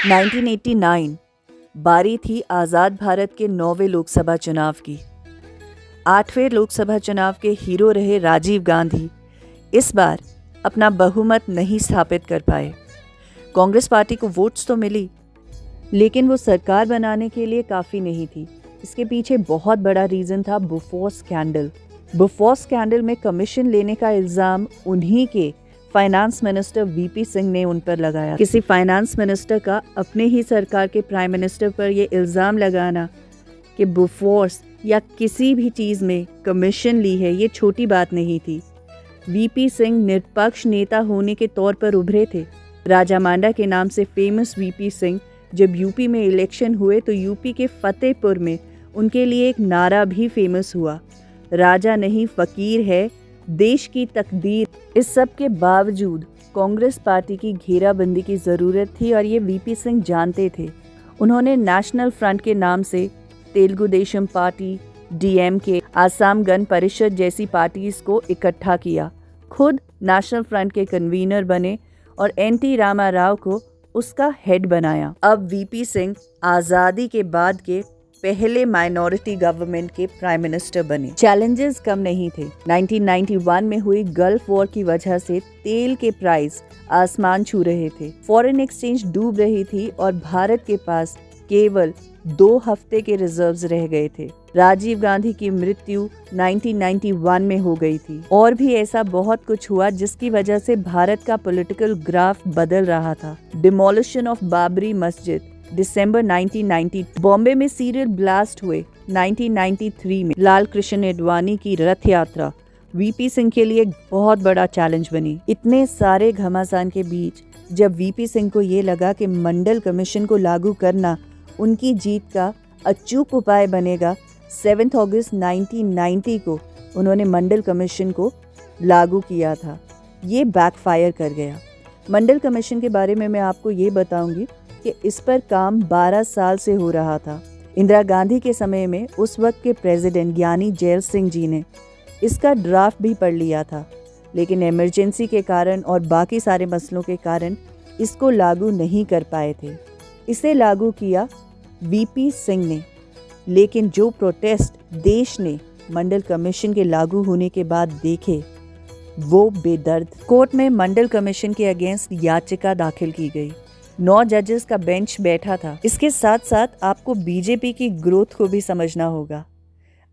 1989 बारी थी आज़ाद भारत के 9वें लोकसभा चुनाव की। 8वें लोकसभा चुनाव के हीरो रहे राजीव गांधी इस बार अपना बहुमत नहीं स्थापित कर पाए। कांग्रेस पार्टी को वोट्स तो मिली, लेकिन वो सरकार बनाने के लिए काफ़ी नहीं थी। इसके पीछे बहुत बड़ा रीज़न था बोफोर्स स्कैंडल। बोफोर्स स्कैंडल में कमीशन लेने का इल्ज़ाम उन्हीं के फाइनेंस मिनिस्टर वीपी सिंह ने उन पर लगाया। किसी फाइनेंस मिनिस्टर का अपने ही सरकार के प्राइम मिनिस्टर पर यह इल्ज़ाम लगाना कि बोफोर्स या किसी भी चीज़ में कमीशन ली है, ये छोटी बात नहीं थी। वीपी सिंह निष्पक्ष नेता होने के तौर पर उभरे थे। राजा मांडा के नाम से फेमस वीपी सिंह जब यूपी में इलेक्शन हुए तो यूपी के फतेहपुर में उनके लिए एक नारा भी फेमस हुआ, राजा नहीं फकीर है देश की तकदीर। इस सब के बावजूद कांग्रेस पार्टी की घेराबंदी की ज़रूरत थी और ये वीपी सिंह जानते थे। उन्होंने नेशनल फ्रंट के नाम से तेलुगु देशम पार्टी, डीएमके, आसाम गण परिषद जैसी पार्टीज को इकट्ठा किया। खुद नेशनल फ्रंट के कन्वीनर बने और एनटी रामा राव को उसका हेड बनाया। अब वीपी सिंह आज़ादी के बाद के पहले माइनॉरिटी गवर्नमेंट के प्राइम मिनिस्टर बने। चैलेंजेस कम नहीं थे। 1991 में हुई गल्फ वॉर की वजह से तेल के प्राइस आसमान छू रहे थे, फॉरेन एक्सचेंज डूब रही थी और भारत के पास केवल 2 हफ्ते के रिजर्व्स रह गए थे। राजीव गांधी की मृत्यु 1991 में हो गई थी और भी ऐसा बहुत कुछ हुआ जिसकी वजह से भारत का पॉलिटिकल ग्राफ बदल रहा था। डिमोलिशन ऑफ बाबरी मस्जिद दिसंबर 1990, बॉम्बे में सीरियल ब्लास्ट हुए 1993 में, लाल कृष्ण आडवाणी की रथ यात्रा वीपी सिंह के लिए बहुत बड़ा चैलेंज बनी। इतने सारे घमासान के बीच जब वीपी सिंह को ये लगा कि मंडल कमीशन को लागू करना उनकी जीत का अचूक उपाय बनेगा, 7 अगस्त 1990 को उन्होंने मंडल कमीशन को लागू किया था। ये बैकफायर कर गया। मंडल कमीशन के बारे में मैं आपको ये बताऊंगी कि इस पर काम 12 साल से हो रहा था। इंदिरा गांधी के समय में उस वक्त के प्रेसिडेंट ज्ञानी जैल सिंह जी ने इसका ड्राफ्ट भी पढ़ लिया था, लेकिन इमरजेंसी के कारण और बाकी सारे मसलों के कारण इसको लागू नहीं कर पाए थे। इसे लागू किया वीपी सिंह ने, लेकिन जो प्रोटेस्ट देश ने मंडल कमीशन के लागू होने के बाद देखे वो बेदर्द। कोर्ट में मंडल कमीशन के अगेंस्ट याचिका दाखिल की गई। 9 जजेस का बेंच बैठा था। इसके साथ साथ आपको बीजेपी की ग्रोथ को भी समझना होगा।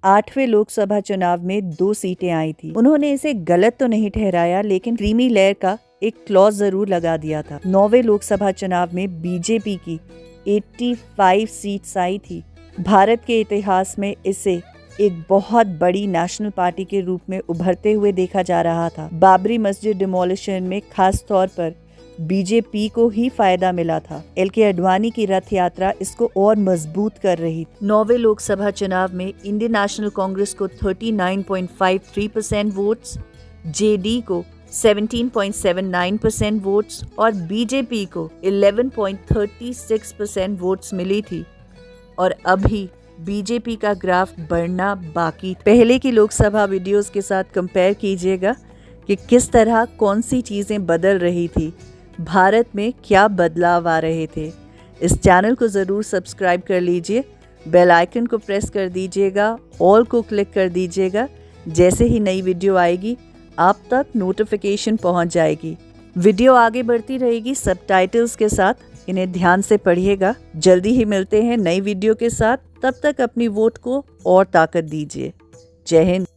8वें लोकसभा चुनाव में 2 सीटें आई थी। उन्होंने इसे गलत तो नहीं ठहराया, लेकिन क्रीमी लेयर का एक क्लॉज जरूर लगा दिया था। 9वें लोकसभा चुनाव में बीजेपी की 85 सीट्स आई थी। भारत के इतिहास में इसे एक बहुत बड़ी नेशनल पार्टी के रूप में उभरते हुए देखा जा रहा था। बाबरी मस्जिद डिमोलिशन में खास तौर पर बीजेपी को ही फायदा मिला था। एलके आडवाणी की रथ यात्रा इसको और मजबूत कर रही थी। 9वें लोकसभा चुनाव में इंडियन नेशनल कांग्रेस को 39.53% वोट्स, जेडी को 17.79% वोट्स और बीजेपी को 11.36% वोट्स मिली थी। और अभी बीजेपी का ग्राफ बढ़ना बाकी। पहले की लोकसभा वीडियोस के साथ कंपेयर कीजिएगा कि किस तरह कौन सी चीज़ें बदल रही थी, भारत में क्या बदलाव आ रहे थे। इस चैनल को ज़रूर सब्सक्राइब कर लीजिए, बेल आइकन को प्रेस कर दीजिएगा, ऑल को क्लिक कर दीजिएगा। जैसे ही नई वीडियो आएगी आप तक नोटिफिकेशन पहुंच जाएगी। वीडियो आगे बढ़ती रहेगी सबटाइटल्स के साथ, इन्हें ध्यान से पढ़िएगा। जल्दी ही मिलते हैं नई वीडियो के साथ, तब तक अपनी वोट को और ताकत दीजिए। जय हिंद।